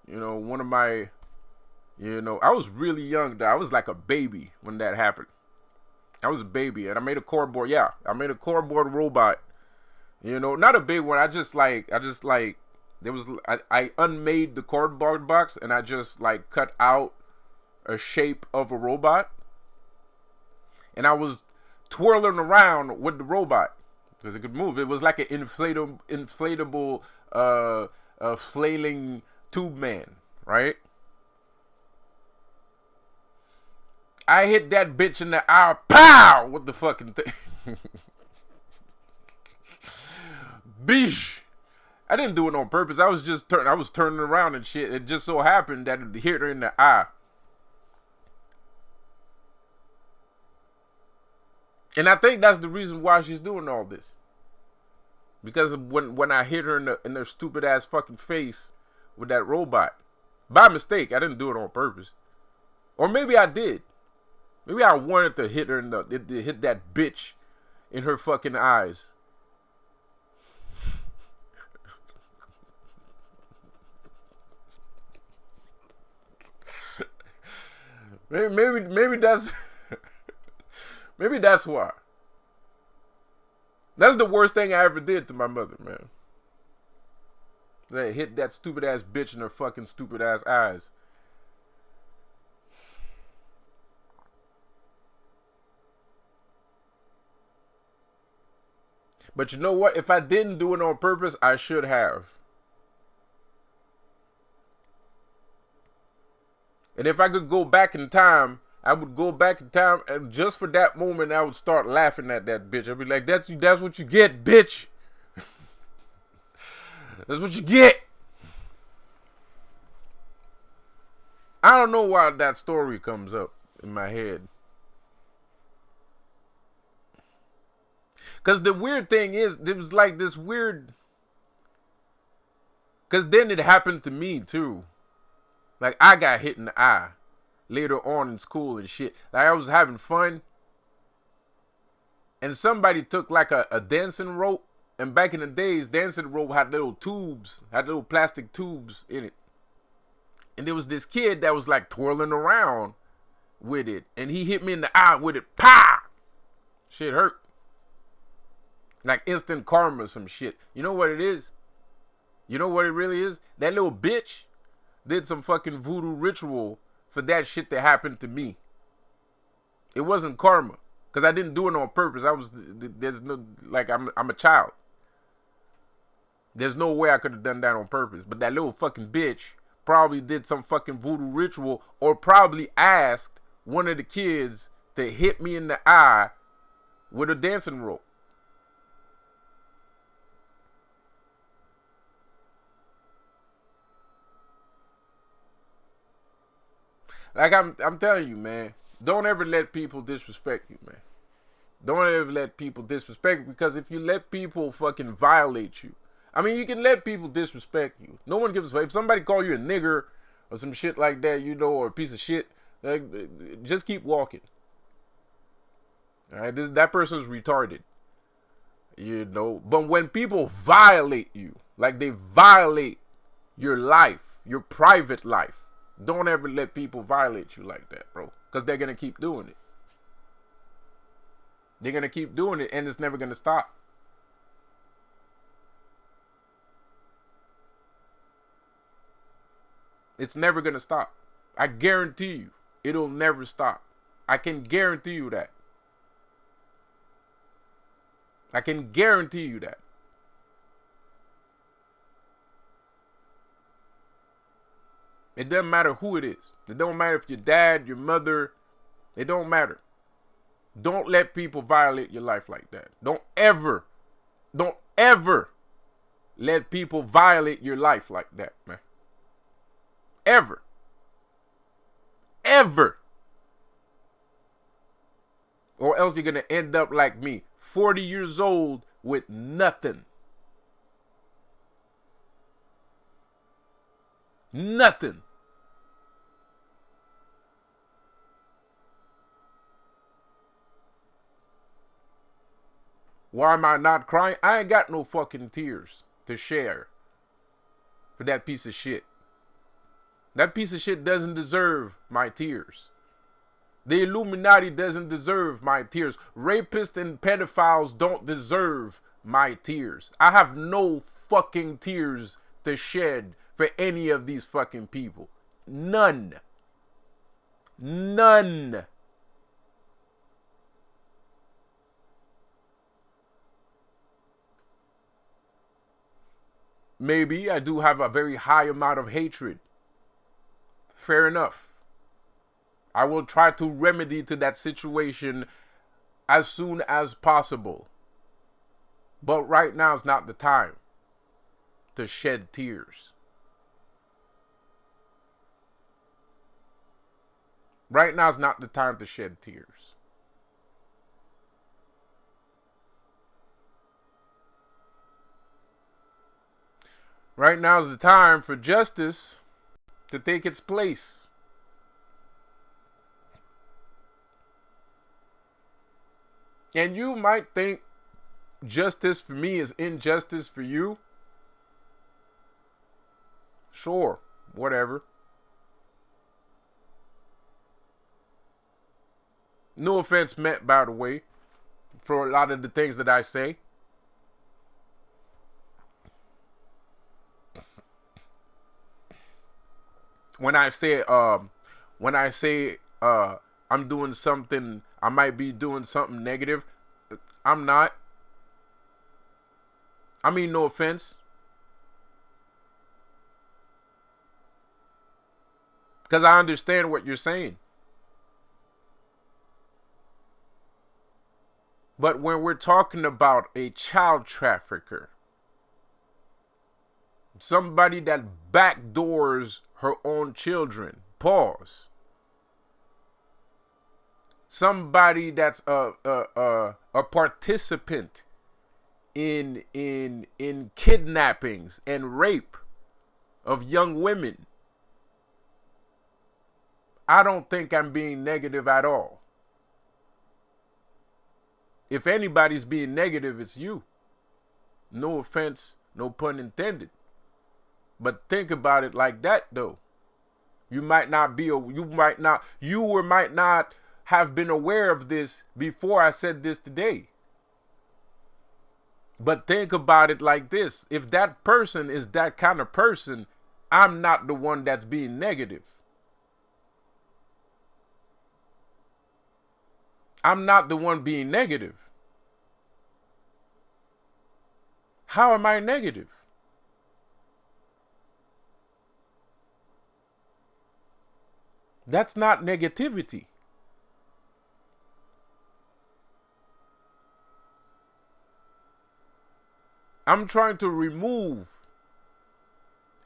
One of my, I was really young. I was like a baby when that happened. I was a baby and I made a cardboard. Yeah, I made a cardboard robot. Not a big one. I unmade the cardboard box and I just like cut out a shape of a robot. And I was twirling around with the robot because it could move. It was like an inflatable flailing tube man, right? I hit that bitch in the eye, pow, with the fucking thing. Bish. I didn't do it on purpose. I was turning around and shit. It just so happened that it hit her in the eye. And I think that's the reason why she's doing all this. Because when I hit her in her stupid ass fucking face with that robot. By mistake. I didn't do it on purpose. Or maybe I did. Maybe I wanted to hit her hit that bitch in her fucking eyes. Maybe that's maybe that's why. That's the worst thing I ever did to my mother, man. That hit that stupid ass bitch in her fucking stupid ass eyes. But you know what? If I didn't do it on purpose, I should have. And if I could go back in time, I would go back in time, and just for that moment, I would start laughing at that bitch. I'd be like, "That's what you get, bitch. That's what you get." I don't know why that story comes up. in my head. Because the weird thing is, there was like this weird. Because then it happened to me too. Like, I got hit in the eye later on in school and shit. Like, I was having fun. And somebody took like a dancing rope. And back in the days, dancing rope had little tubes, had little plastic tubes in it. And there was this kid that was like twirling around with it. And he hit me in the eye with it. Pow! Shit hurt. Like instant karma, some shit. You know what it is? You know what it really is? That little bitch did some fucking voodoo ritual for that shit that happened to me. It wasn't karma. Because I didn't do it on purpose. There's no, like, I'm a child. There's no way I could have done that on purpose. But that little fucking bitch probably did some fucking voodoo ritual, or probably asked one of the kids to hit me in the eye with a dancing rope. Like, I'm telling you, man, don't ever let people disrespect you, man. Don't ever let people disrespect you, because if you let people fucking violate you, I mean, you can let people disrespect you. No one gives a fuck. If somebody call you a nigger or some shit like that, you know, or a piece of shit, like, just keep walking. All right, that person's retarded, you know. But when people violate you, like they violate your life, your private life, don't ever let people violate you like that, bro. Because they're going to keep doing it. They're going to keep doing it, and it's never going to stop. It's never going to stop. I guarantee you, it'll never stop. I can guarantee you that. I can guarantee you that. It doesn't matter who it is. It don't matter if your dad, your mother. It don't matter. Don't let people violate your life like that. Don't ever let people violate your life like that, man. Ever. Or else you're going to end up like me, 40 years old with nothing. Nothing. Why am I not crying? I ain't got no fucking tears to share for that piece of shit. That piece of shit doesn't deserve my tears. The Illuminati doesn't deserve my tears. Rapists and pedophiles don't deserve my tears. I have no fucking tears to shed for any of these fucking people. None. None. Maybe I do have a very high amount of hatred. Fair enough. I will try to remedy to that situation as soon as possible. But right now is not the time to shed tears. Right now is not the time to shed tears. Right now is the time for justice to take its place. And you might think justice for me is injustice for you. Sure, whatever. No offense meant, by the way, for a lot of the things that I say. When I say I'm doing something, I might be doing something negative, I'm not. I mean, no offense. Because I understand what you're saying. But when we're talking about a child trafficker, somebody that backdoors her own children, pause. somebody that's a participant in kidnappings and rape of young women, I don't think I'm being negative at all. If anybody's being negative, it's you. No offense, no pun intended. But think about it like that, though. You might not have been aware of this before I said this today. But think about it like this. If that person is that kind of person, I'm not the one that's being negative. I'm not the one being negative. How am I negative? That's not negativity. I'm trying to remove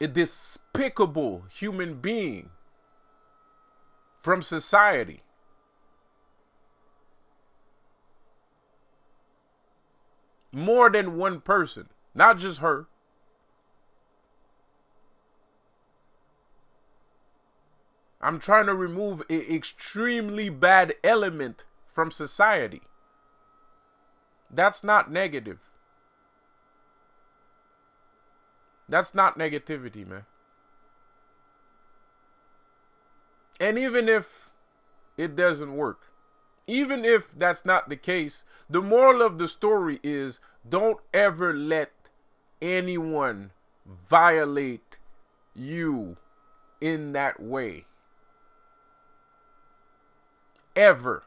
a despicable human being from society. More than one person, not just her. I'm trying to remove an extremely bad element from society. That's not negative. That's not negativity, man. And even if it doesn't work, even if that's not the case, the moral of the story is don't ever let anyone violate you in that way. Ever.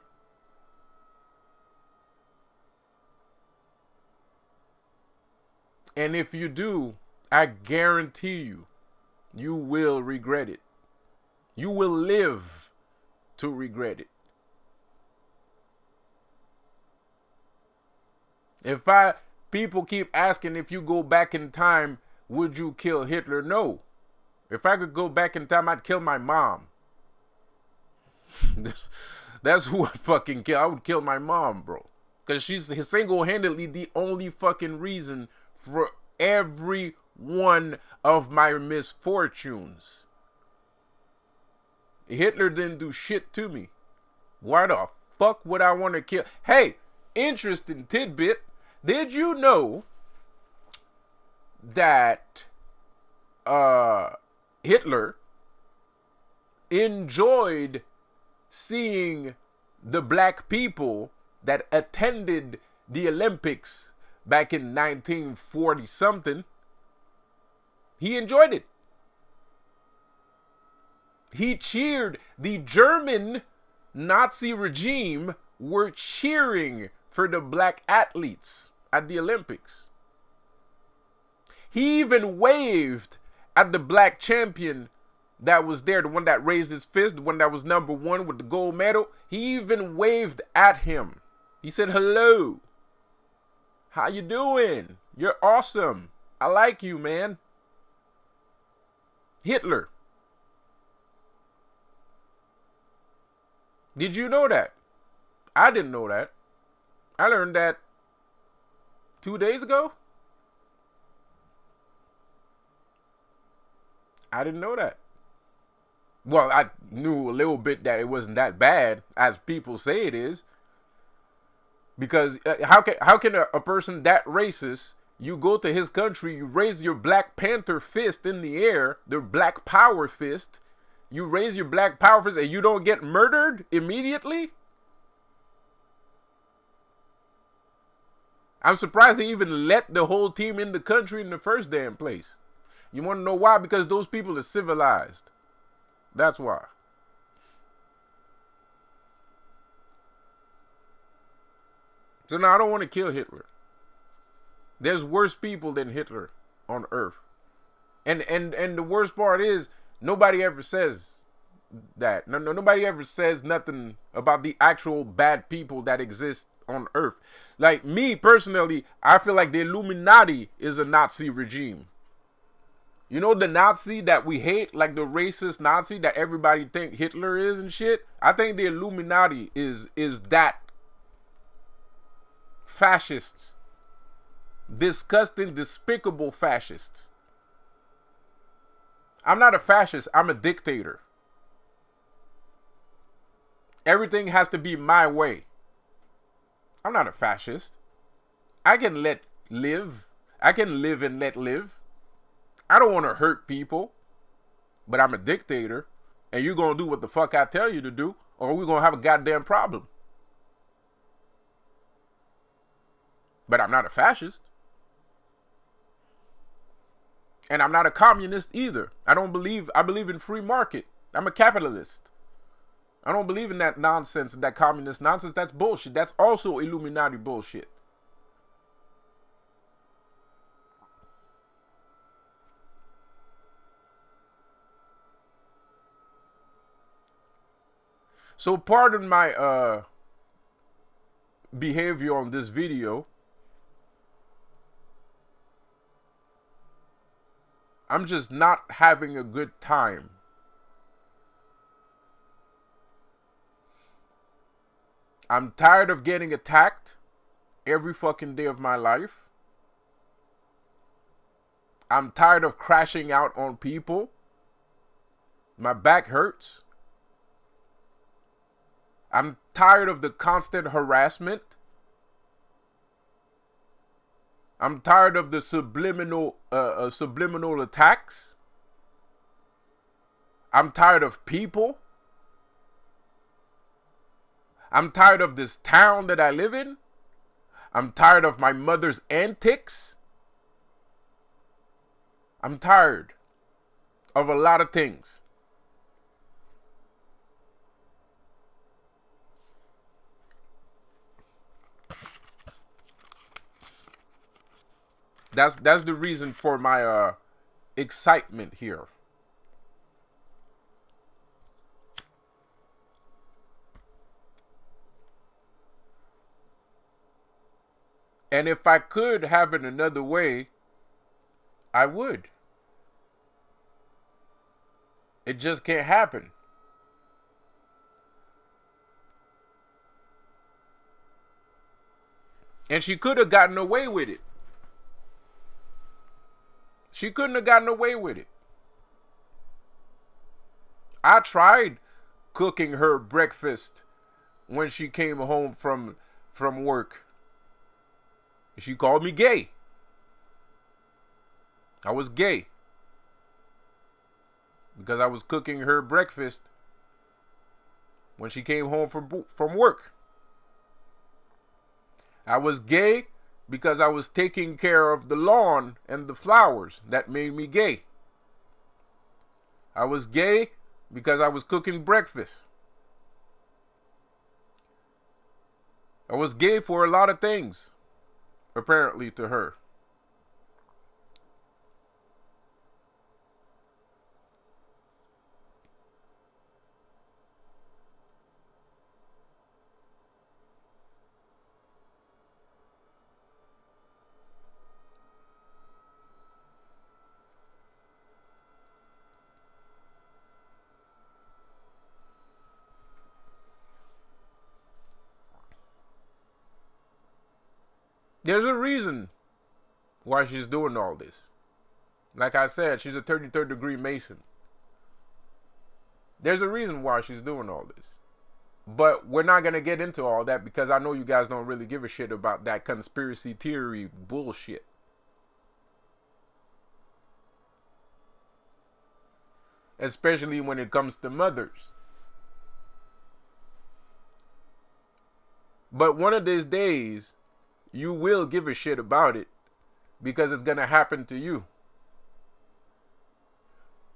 And if you do, I guarantee you, you will regret it. You will live to regret it. People keep asking if you go back in time, would you kill Hitler? No. If I could go back in time, I'd kill my mom. That's who I'd fucking kill. I would kill my mom, bro. Because she's single-handedly the only fucking reason for every one of my misfortunes. Hitler didn't do shit to me. Why the fuck would I want to kill? Hey, interesting tidbit. Did you know that Hitler enjoyed seeing the black people that attended the Olympics back in 1940 something? He enjoyed it. He cheered. The German Nazi regime were cheering for the black athletes at the Olympics. He even waved at the black champion that was there, the one that raised his fist, the one that was number one with the gold medal. He even waved at him. He said, "Hello. How you doing? You're awesome. I like you, man." Hitler. Did you know that? I didn't know that. I learned that 2 days ago. I didn't know that. Well, I knew a little bit that it wasn't that bad as people say it is. Because how can a person that racist, you go to his country, you raise your Black Panther fist in the air, their Black Power fist, you raise your Black Power fist and you don't get murdered immediately? I'm surprised they even let the whole team in the country in the first damn place. You want to know why? Because those people are civilized. That's why. So now I don't want to kill Hitler. There's worse people than Hitler on earth. And the worst part is nobody ever says that. Nobody ever says nothing about the actual bad people that exist on earth. Like me personally, I feel like the Illuminati is a Nazi regime. You know the Nazi that we hate, like the racist Nazi that everybody think Hitler is and shit? I think the Illuminati is that. Fascists. Disgusting, despicable fascists. I'm not a fascist, I'm a dictator. Everything has to be my way. I'm not a fascist. I can live. I can live and let live. I don't want to hurt people, but I'm a dictator, and you're going to do what the fuck I tell you to do, or we're going to have a goddamn problem. But I'm not a fascist. And I'm not a communist either. I believe in free market. I'm a capitalist. I don't believe in that nonsense, that communist nonsense. That's bullshit. That's also Illuminati bullshit. So pardon my behavior on this video. I'm just not having a good time. I'm tired of getting attacked every fucking day of my life. I'm tired of crashing out on people. My back hurts. I'm tired of the constant harassment. I'm tired of the subliminal attacks. I'm tired of people. I'm tired of this town that I live in. I'm tired of my mother's antics. I'm tired of a lot of things. That's the reason for my excitement here. And if I could have it another way, I would. It just can't happen. And she could have gotten away with it. She couldn't have gotten away with it. I tried cooking her breakfast when she came home from work. She called me gay. I was gay because I was cooking her breakfast when she came home from work. I was gay because I was taking care of the lawn and the flowers. That made me gay. I was gay because I was cooking breakfast. I was gay for a lot of things, apparently, to her. There's a reason why she's doing all this. Like I said, she's a 33rd degree Mason. There's a reason why she's doing all this. But we're not going to get into all that because I know you guys don't really give a shit about that conspiracy theory bullshit. Especially when it comes to mothers. But one of these days, you will give a shit about it because it's going to happen to you.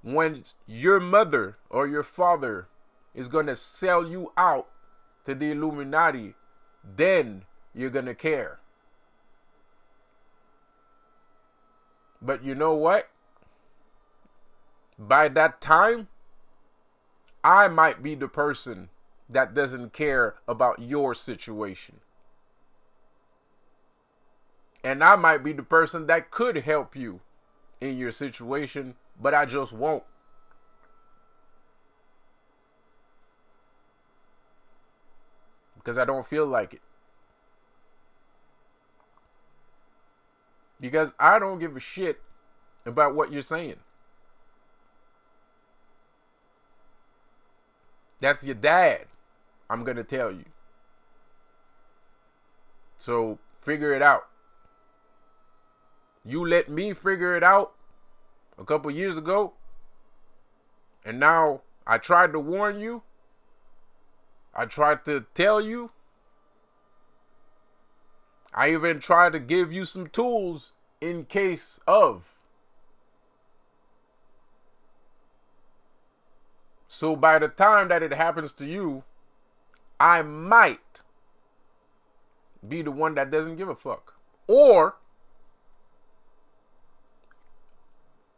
When your mother or your father is going to sell you out to the Illuminati, then you're going to care. But you know what? By that time, I might be the person that doesn't care about your situation. And I might be the person that could help you in your situation but I just won't. Because I don't feel like it. Because I don't give a shit about what you're saying. That's your dad, I'm going to tell you. So figure it out. You let me figure it out a couple years ago. And now I tried to warn you. I tried to tell you. I even tried to give you some tools in case of. So by the time that it happens to you, I might be the one that doesn't give a fuck. Or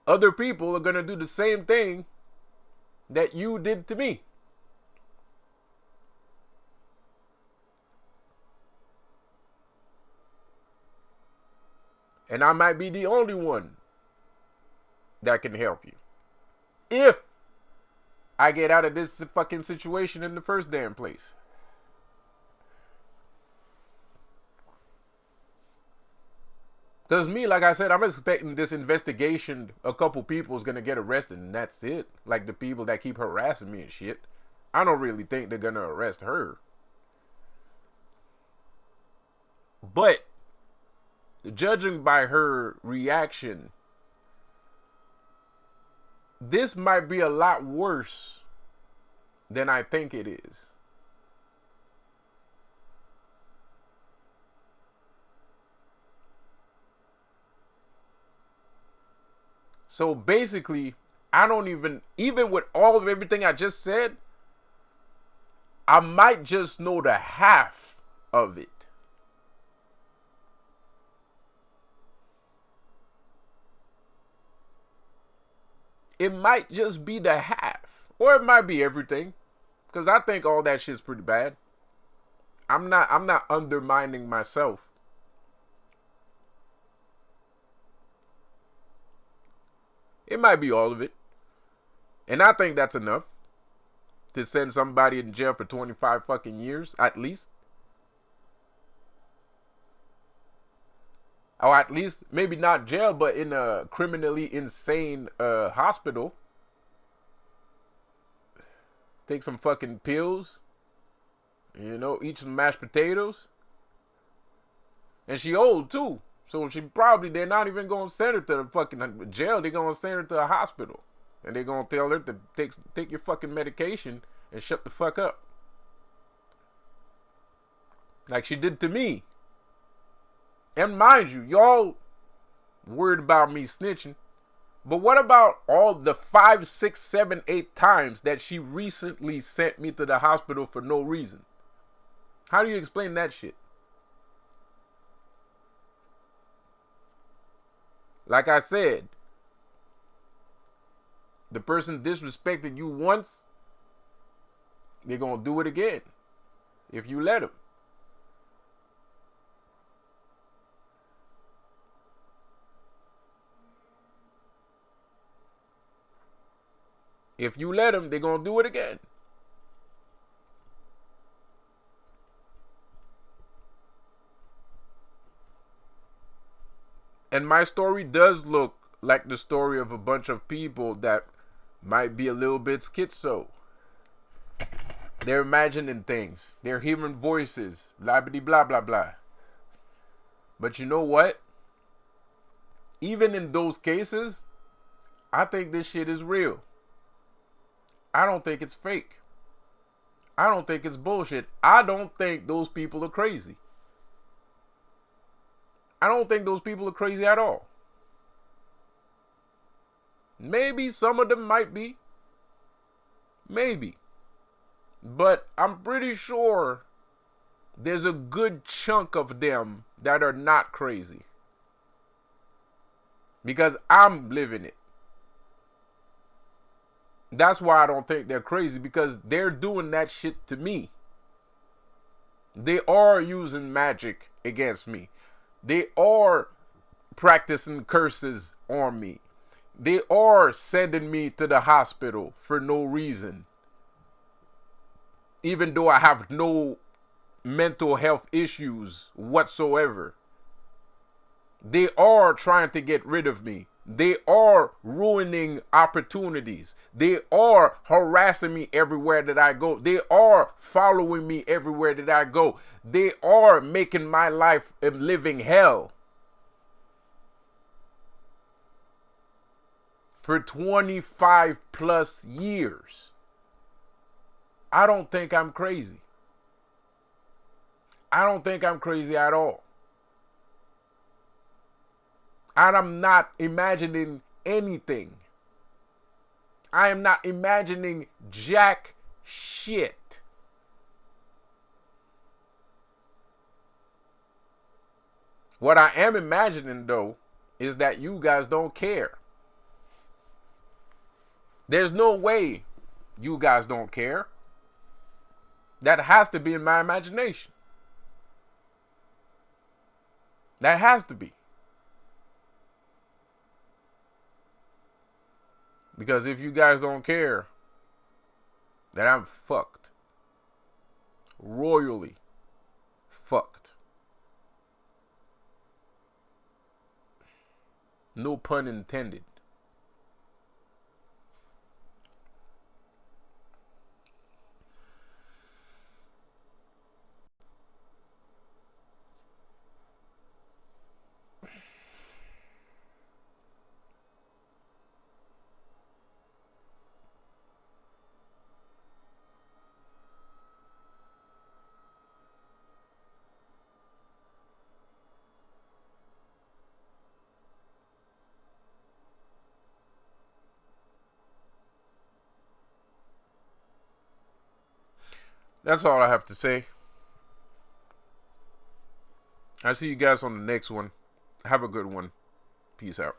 other people are going to do the same thing that you did to me. And I might be the only one that can help you. If I get out of this fucking situation in the first damn place. Because me, like I said, I'm expecting this investigation, a couple people is going to get arrested and that's it. Like the people that keep harassing me and shit. I don't really think they're going to arrest her. But judging by her reaction, this might be a lot worse than I think it is. So basically, I don't even with all of everything I just said, I might just know the half of it. It might just be the half. Or it might be everything. Because I think all that shit's pretty bad. I'm not undermining myself. It might be all of it. And I think that's enough to send somebody in jail for 25 fucking years, at least. Or at least, maybe not jail, but in a criminally insane hospital. Take some fucking pills. You know, eat some mashed potatoes. And she old, too. So they're not even going to send her to the fucking jail. They're going to send her to a hospital. And they're going to tell her to take your fucking medication and shut the fuck up. Like she did to me. And mind you, y'all worried about me snitching. But what about all the 5, 6, 7, 8 times that she recently sent me to the hospital for no reason? How do you explain that shit? Like I said, the person disrespected you once, they're going to do it again if you let them. If you let them, they're going to do it again. And my story does look like the story of a bunch of people that might be a little bit schizo. They're imagining things. They're hearing voices. Blah, blah, blah, blah, blah. But you know what? Even in those cases, I think this shit is real. I don't think it's fake. I don't think it's bullshit. I don't think those people are crazy. I don't think those people are crazy at all. Maybe some of them might be. Maybe. But I'm pretty sure there's a good chunk of them that are not crazy. Because I'm living it. That's why I don't think they're crazy, because they're doing that shit to me. They are using magic against me. They are practicing curses on me. They are sending me to the hospital for no reason. Even though I have no mental health issues whatsoever. They are trying to get rid of me. They are ruining opportunities. They are harassing me everywhere that I go. They are following me everywhere that I go. They are making my life a living hell. For 25 plus years. I don't think I'm crazy. I don't think I'm crazy at all. And I'm not imagining anything. I am not imagining jack shit. What I am imagining, though, is that you guys don't care. There's no way you guys don't care. That has to be in my imagination. That has to be. Because if you guys don't care, then I'm fucked. Royally fucked. No pun intended. That's all I have to say. I'll see you guys on the next one. Have a good one. Peace out.